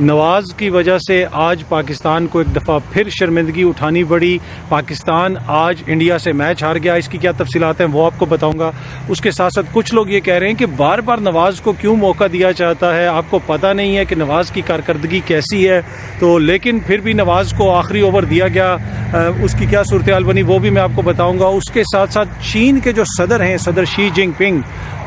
نواز کی وجہ سے آج پاکستان کو ایک دفعہ پھر شرمندگی اٹھانی پڑی. پاکستان آج انڈیا سے میچ ہار گیا. اس کی کیا تفصیلات ہیں وہ آپ کو بتاؤں گا. اس کے ساتھ ساتھ کچھ لوگ یہ کہہ رہے ہیں کہ بار بار نواز کو کیوں موقع دیا جاتا ہے. آپ کو پتہ نہیں ہے کہ نواز کی کارکردگی کیسی ہے. تو لیکن پھر بھی نواز کو آخری اوور دیا گیا. اس کی کیا صورتحال بنی وہ بھی میں آپ کو بتاؤں گا. اس کے ساتھ ساتھ چین کے جو صدر ہیں, صدر شی جنگ پنگ,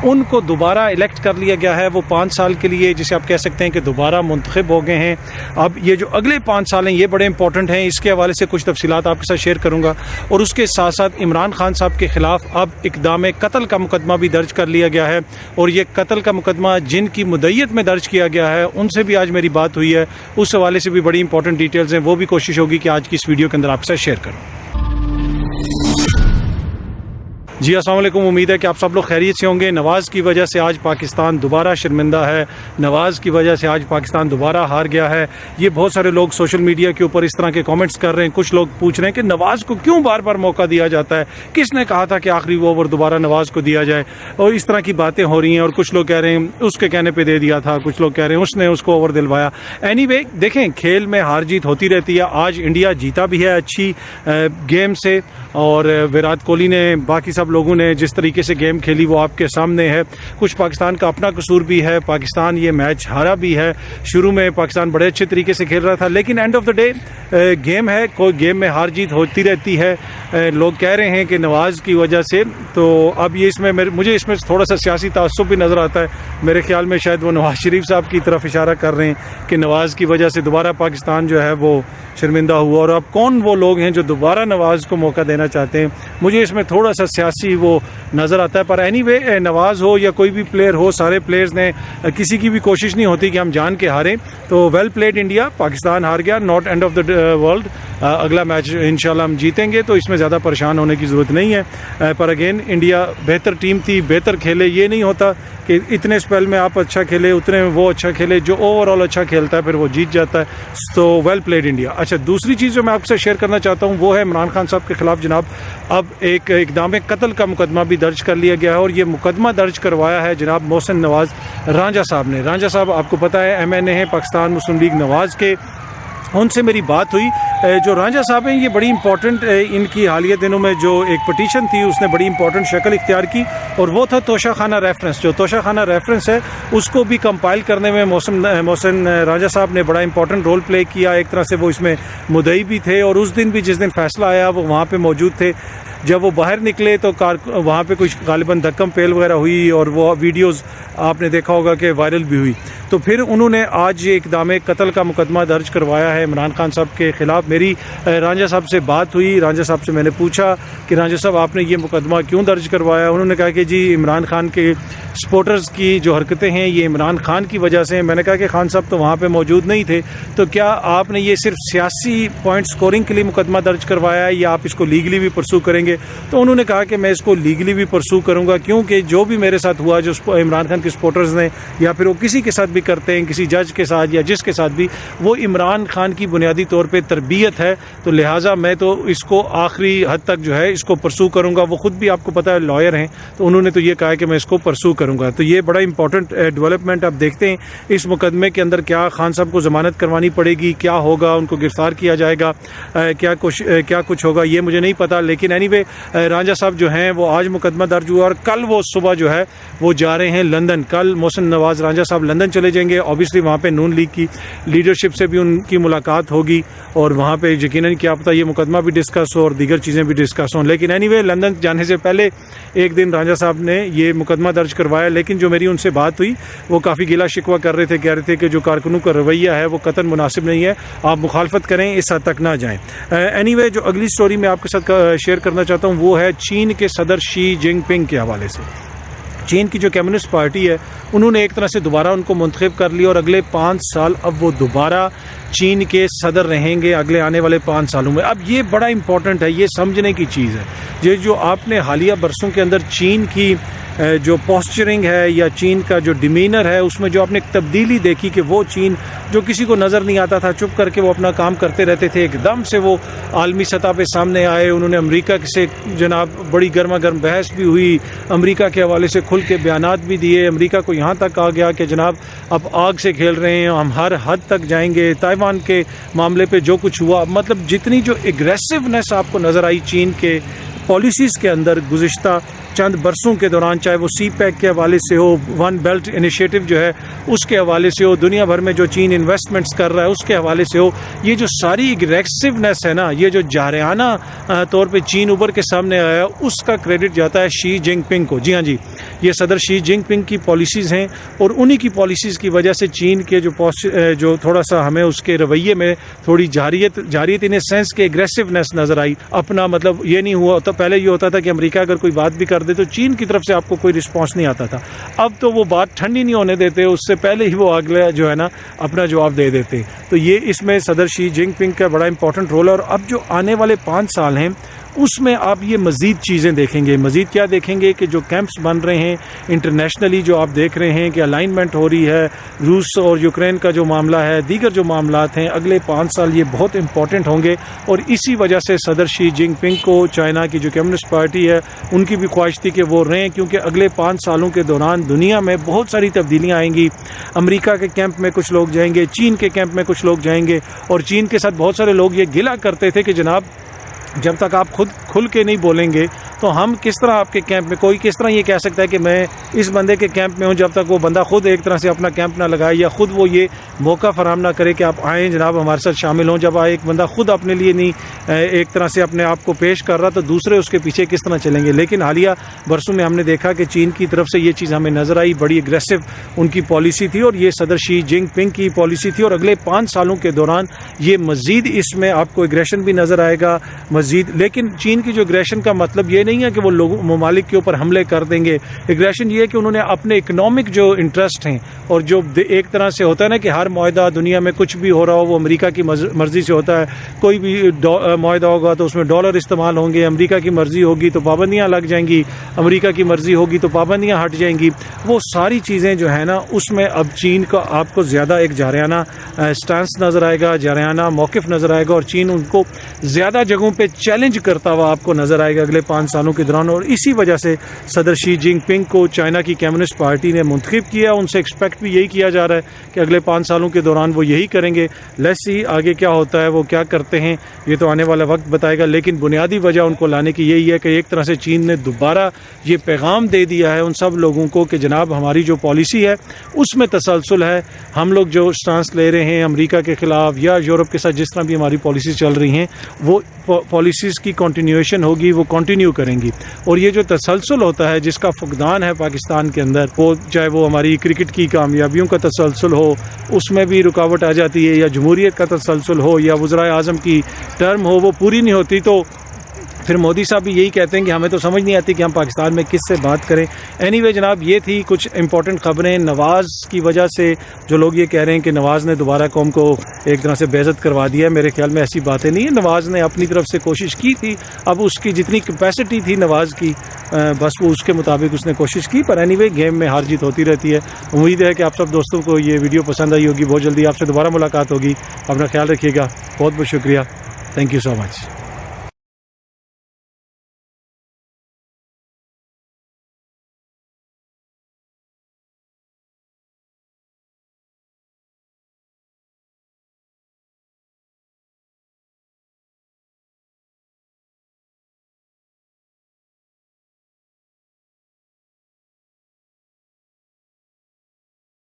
ان کو دوبارہ الیکٹ کر لیا گیا ہے. وہ 5 سال کے لیے, جسے آپ کہہ سکتے ہیں کہ دوبارہ منتخب ہو گئے ہیں. اب یہ جو اگلے 5 سال ہیں یہ بڑے امپورٹنٹ ہیں. اس کے حوالے سے کچھ تفصیلات آپ کے ساتھ شیئر کروں گا. اور اس کے ساتھ ساتھ عمران خان صاحب کے خلاف اب اقدام قتل کا مقدمہ بھی درج کر لیا گیا ہے. اور یہ قتل کا مقدمہ جن کی مدعیت میں درج کیا گیا ہے ان سے بھی آج میری بات ہوئی ہے. اس حوالے سے بھی بڑی امپورٹنٹ ڈیٹیلز ہیں, وہ بھی کوشش ہوگی کہ آج کی اس ویڈیو کے اندر آپ کے ساتھ شیئر کروں. جی السلام علیکم. امید ہے کہ آپ سب لوگ خیریت سے ہوں گے. نواز کی وجہ سے آج پاکستان دوبارہ شرمندہ ہے. نواز کی وجہ سے آج پاکستان دوبارہ ہار گیا ہے. یہ بہت سارے لوگ سوشل میڈیا کے اوپر اس طرح کے کامنٹس کر رہے ہیں. کچھ لوگ پوچھ رہے ہیں کہ نواز کو کیوں بار بار موقع دیا جاتا ہے, کس نے کہا تھا کہ آخری اوور دوبارہ نواز کو دیا جائے, اور اس طرح کی باتیں ہو رہی ہیں. اور کچھ لوگ کہہ رہے ہیں اس کے کہنے پہ دے دیا تھا, کچھ لوگ کہہ رہے ہیں اس نے اس کو اوور دلوایا. اینی وے دیکھیں, کھیل میں ہار جیت ہوتی رہتی ہے. آج انڈیا جیتا بھی ہے اچھی گیم سے, اور وراٹ کوہلی نے, باقی سب لوگوں نے جس طریقے سے گیم کھیلی وہ آپ کے سامنے ہے. کچھ پاکستان کا اپنا قصور بھی ہے. پاکستان یہ میچ ہارا بھی ہے. شروع میں پاکستان بڑے اچھے طریقے سے کھیل رہا تھا, لیکن and of the day game ہے, کوئی گیم میں ہار جیت ہوتی رہتی ہے. لوگ کہہ رہے ہیں کہ نواز کی وجہ سے, تو اب یہ اس میں مجھے اس میں تھوڑا سا سیاسی تعصب بھی نظر آتا ہے. میرے خیال میں شاید وہ نواز شریف صاحب کی طرف اشارہ کر رہے ہیں کہ نواز کی وجہ سے دوبارہ پاکستان جو ہے وہ شرمندہ ہوا. اور اب کون وہ لوگ ہیں جو دوبارہ نواز کو موقع دینا چاہتے ہیں, مجھے اس میں تھوڑا سا سیاسی وہ نظر آتا ہے. پر اینی وے نواز ہو یا کوئی بھی پلیئر ہو, سارے پلیئرز نے, کسی کی بھی کوشش نہیں ہوتی کہ ہم جان کے ہاریں. تو ویل پلیڈ انڈیا, پاکستان ہار گیا, not and of the world. اگلا میچ انشاءاللہ ہم جیتیں گے, تو اس میں زیادہ پریشان ہونے کی ضرورت نہیں ہے. پر اگین انڈیا بہتر ٹیم تھی, بہتر کھیلے. یہ نہیں ہوتا کہ اتنے اسپیل میں آپ اچھا کھیلے, اتنے میں وہ اچھا کھیلے. جو اوور آل اچھا کھیلتا ہے پھر وہ جیت جاتا ہے. تو ویل پلیڈ انڈیا. اچھا, دوسری چیز جو میں آپ سے شیئر کرنا چاہتا ہوں وہ ہے عمران خان صاحب کے خلاف جناب اب ایک اقدام قتل کا مقدمہ بھی درج کر لیا گیا ہے. اور یہ مقدمہ درج کروایا ہے جناب محسن نواز رانجھا صاحب نے. رانجھا صاحب آپ کو پتہ ہے MNA ہیں پاکستان مسلم لیگ نواز کے. ان سے میری بات ہوئی. جو رانجھا صاحب ہیں یہ بڑی امپورٹنٹ, ان کی حالیہ دنوں میں جو ایک پٹیشن تھی اس نے بڑی امپورٹنٹ شکل اختیار کی, اور وہ تھا توشہ خانہ ریفرنس. جو توشہ خانہ ریفرنس ہے اس کو بھی کمپائل کرنے میں محسن رانجھا صاحب نے بڑا امپورٹنٹ رول پلے کیا. ایک طرح سے وہ اس میں مدعی بھی تھے, اور اس دن بھی جس دن فیصلہ آیا وہ وہاں پہ موجود تھے. جب وہ باہر نکلے تو وہاں پہ کچھ غالباً دھکم پیل وغیرہ ہوئی, اور وہ ویڈیوز آپ نے دیکھا ہوگا کہ وائرل بھی ہوئی. تو پھر انہوں نے آج یہ اقدام قتل کا مقدمہ درج کروایا ہے عمران خان صاحب کے خلاف. میری رانجھا صاحب سے بات ہوئی. رانجھا صاحب سے میں نے پوچھا کہ رانجھا صاحب آپ نے یہ مقدمہ کیوں درج کروایا. انہوں نے کہا کہ جی عمران خان کے سپورٹرز کی جو حرکتیں ہیں یہ عمران خان کی وجہ سے. میں نے کہا کہ خان صاحب تو وہاں پہ موجود نہیں تھے, تو کیا آپ نے یہ صرف سیاسی پوائنٹ سکورنگ کے لیے مقدمہ درج کروایا ہے یا آپ اس کو لیگلی بھی پرسو کریں گے. تو انہوں نے کہا کہ میں اس کو لیگلی بھی پرسو کروں گا, کیونکہ جو بھی میرے ساتھ ہوا, جو عمران خان کے سپورٹرز نے یا پھر وہ کسی کے ساتھ بھی کرتے ہیں, کسی جج کے ساتھ یا جس کے ساتھ بھی, وہ عمران خان کی بنیادی طور پہ تربیت ہے. تو لہٰذا میں تو اس کو آخری حد تک جو ہے اس کو پرسو کروں گا. وہ خود بھی آپ کو پتہ ہے لائر ہیں, تو انہوں نے تو یہ کہا کہ میں اس کو پرسو کروں گا. تو یہ بڑا امپورٹنٹ ڈیولپمنٹ. آپ دیکھتے ہیں اس مقدمے کے اندر کیا خان صاحب کو ضمانت کروانی پڑے گی, کیا ہوگا, ان کو گرفتار کیا جائے گا, کیا کچھ ہوگا, یہ مجھے نہیں پتا. لیکن اینی وے رانجھا صاحب جو ہیں وہ آج مقدمہ درج ہوا, اور کل وہ صبح جو ہے وہ جا رہے ہیں لندن. کل محسن نواز رانجھا صاحب لندن چلے جائیں گے. اوبیسلی وہاں پہ نون لیگ کی لیڈرشپ سے بھی ان کی ملاقات ہوگی, اور وہاں پہ یقیناً کیا پتہ یہ مقدمہ بھی ڈسکس ہو اور دیگر چیزیں بھی ڈسکس ہوں. لیکن اینی وے لندن جانے سے پہلے ایک دن رانجھا صاحب نے یہ مقدمہ درج کروایا. لیکن جو میری ان سے بات ہوئی وہ کافی گلا شکوہ کر رہے تھے, کہہ رہے تھے کہ جو کارکنوں کا رویہ ہے وہ قطعاً مناسب نہیں ہے, آپ مخالفت کریں, اس حد تک نہ جائیں. اینی وے جو اگلی سٹوری میں آپ کے ساتھ شیئر کرنا چاہتا ہوں وہ ہے چین کے صدر شی جنگ پنگ کے حوالے سے. چین کی جو کمیونسٹ پارٹی ہے انہوں نے ایک طرح سے دوبارہ ان کو منتخب کر لیا, اور اگلے 5 سال اب وہ دوبارہ چین کے صدر رہیں گے اگلے آنے والے 5 سالوں میں. اب یہ بڑا امپورٹنٹ ہے, یہ سمجھنے کی چیز ہے. یہ جو آپ نے حالیہ برسوں کے اندر چین کی جو پوسچرنگ ہے یا چین کا جو ڈیمینر ہے اس میں جو آپ نے ایک تبدیلی دیکھی کہ وہ چین جو کسی کو نظر نہیں آتا تھا چپ کر کے وہ اپنا کام کرتے رہتے تھے، ایک دم سے وہ عالمی سطح پہ سامنے آئے. انہوں نے امریکہ سے جناب بڑی گرما گرم بحث بھی ہوئی، امریکہ کے حوالے سے کھل کے بیانات بھی دیے. امریکہ کو یہاں تک آ گیا کہ جناب اب آگ سے کھیل رہے ہیں، ہم ہر حد تک جائیں گے. تائیوان کے معاملے پہ جو کچھ ہوا، مطلب جتنی جو ایگریسونیس آپ کو نظر آئی چین کے پالیسیز کے اندر گزشتہ چند برسوں کے دوران، چاہے وہ سی پیک کے حوالے سے ہو، ون بیلٹ انیشیٹو جو ہے اس کے حوالے سے ہو، دنیا بھر میں جو چین انویسٹمنٹس کر رہا ہے اس کے حوالے سے ہو، یہ جو ساری ایگریسونیس ہے نا، یہ جو جارحانہ طور پہ چین ابھر کے سامنے آیا، اس کا کریڈٹ جاتا ہے شی جنگ پنگ کو. جی ہاں جی، یہ صدر شی جنگ پنگ کی پالیسیز ہیں اور انہی کی پالیسیز کی وجہ سے چین کے جو تھوڑا سا ہمیں اس کے رویے میں تھوڑی جارحیت ان اے سینس کے ایگریسونیس نظر آئی. اپنا مطلب یہ نہیں ہوا تو پہلے یہ ہوتا تھا کہ امریکہ اگر کوئی بات بھی کر دے تو چین کی طرف سے آپ کو کوئی رسپانس نہیں آتا تھا. اب تو وہ بات ٹھنڈی نہیں ہونے دیتے، اس سے پہلے ہی وہ اگلا جو ہے نا اپنا جواب دے دیتے. تو یہ اس میں صدر شی جنگ پنگ کا بڑا امپورٹنٹ رول ہے. اور اب جو آنے والے 5 سال ہیں اس میں آپ یہ مزید چیزیں دیکھیں گے. مزید کیا دیکھیں گے کہ جو کیمپس بن رہے ہیں انٹرنیشنلی، جو آپ دیکھ رہے ہیں کہ الائنمنٹ ہو رہی ہے، روس اور یوکرین کا جو معاملہ ہے، دیگر جو معاملات ہیں، اگلے 5 سال یہ بہت امپورٹنٹ ہوں گے. اور اسی وجہ سے صدر شی جنگ پنگ کو چائنا کی جو کمیونسٹ پارٹی ہے ان کی بھی خواہش تھی کہ وہ رہیں، کیونکہ اگلے 5 سالوں کے دوران دنیا میں بہت ساری تبدیلیاں آئیں گی. امریکہ کے کیمپ میں کچھ لوگ جائیں گے، چین کے کیمپ میں کچھ لوگ جائیں گے. اور چین کے ساتھ بہت سارے لوگ یہ گلہ کرتے تھے کہ جناب جب تک آپ خود کھل کے نہیں بولیں گے تو ہم کس طرح آپ کے کیمپ میں، کوئی کس طرح یہ کہہ سکتا ہے کہ میں اس بندے کے کیمپ میں ہوں جب تک وہ بندہ خود ایک طرح سے اپنا کیمپ نہ لگائے یا خود وہ یہ موقع فراہم نہ کرے کہ آپ آئیں جناب ہمارے ساتھ شامل ہوں. جب ایک بندہ خود اپنے لیے نہیں ایک طرح سے اپنے آپ کو پیش کر رہا تو دوسرے اس کے پیچھے کس طرح چلیں گے. لیکن حالیہ برسوں میں ہم نے دیکھا کہ چین کی طرف سے یہ چیز ہمیں نظر آئی، بڑی اگریسو ان کی پالیسی تھی اور یہ صدر شی جنگ پنگ کی پالیسی تھی. اور اگلے 5 سالوں کے دوران یہ مزید اس میں آپ کو اگریشن بھی نظر آئے گا مزید. لیکن چین کی جو اگریشن کا مطلب یہ نہیں ہے کہ وہ لوگوں ممالک کے اوپر حملے کر دیں گے. اگریشن یہ ہے کہ انہوں نے اپنے اکنامک جو انٹرسٹ ہیں اور جو ایک طرح سے ہوتا ہے نا کہ ہر معاہدہ دنیا میں کچھ بھی ہو رہا ہو وہ امریکہ کی مرضی سے ہوتا ہے. کوئی بھی معاہدہ ہوگا تو اس میں ڈالر استعمال ہوں گے، امریکہ کی مرضی ہوگی تو پابندیاں لگ جائیں گی، امریکہ کی مرضی ہوگی تو پابندیاں ہٹ جائیں گی. وہ ساری چیزیں جو ہے نا اس میں اب چین کا آپ کو زیادہ ایک جارحانہ سٹانس نظر آئے گا، جارحانہ موقف نظر آئے گا اور چین ان کو زیادہ جگہوں پہ چیلنج کرتا ہوا آپ کو نظر آئے گا اگلے 5 سالوں کے دوران. اور اسی وجہ سے صدر شی جنگ پنگ کو چائنا کی کمیونسٹ پارٹی نے منتخب کیا. ان سے ایکسپیکٹ بھی یہی کیا جا رہا ہے کہ اگلے 5 سالوں کے دوران وہ یہی کریں گے. لیٹس سی آگے کیا ہوتا ہے، وہ کیا کرتے ہیں یہ تو آنے والا وقت بتائے گا. لیکن بنیادی وجہ ان کو لانے کی یہی ہے کہ ایک طرح سے چین نے دوبارہ یہ پیغام دے دیا ہے ان سب لوگوں کو کہ جناب ہماری جو پالیسی ہے اس میں تسلسل ہے. ہم لوگ جو سٹانس لے رہے ہیں امریکہ کے خلاف یا یورپ کے ساتھ جس طرح بھی ہماری پالیسیز چل رہی ہیں وہ پالیسیز کی کنٹینیویشن ہوگی، وہ کنٹینیو کریں گی. اور یہ جو تسلسل ہوتا ہے جس کا فقدان ہے پاکستان کے اندر، وہ چاہے وہ ہماری کرکٹ کی کامیابیوں کا تسلسل ہو اس میں بھی رکاوٹ آ جاتی ہے، یا جمہوریت کا تسلسل ہو، یا وزرائے اعظم کی ٹرم ہو وہ پوری نہیں ہوتی تو پھر مودی صاحب بھی یہی کہتے ہیں کہ ہمیں تو سمجھ نہیں آتی کہ ہم پاکستان میں کس سے بات کریں. اینی وے جناب یہ تھی کچھ امپورٹنٹ خبریں. نواز کی وجہ سے جو لوگ یہ کہہ رہے ہیں کہ نواز نے دوبارہ قوم کو ایک طرح سے بے عزت کروا دیا ہے، میرے خیال میں ایسی باتیں نہیں ہیں. نواز نے اپنی طرف سے کوشش کی تھی، اب اس کی جتنی کیپیسٹی تھی نواز کی بس وہ اس کے مطابق اس نے کوشش کی. پر اینی وے گیم میں ہار جیت ہوتی رہتی ہے. امید ہے کہ آپ سب دوستوں کو یہ ویڈیو پسند آئی ہوگی. بہت جلدی آپ سے دوبارہ ملاقات ہوگی. اپنا خیال رکھیے گا. بہت بہت شکریہ. Thank you so much.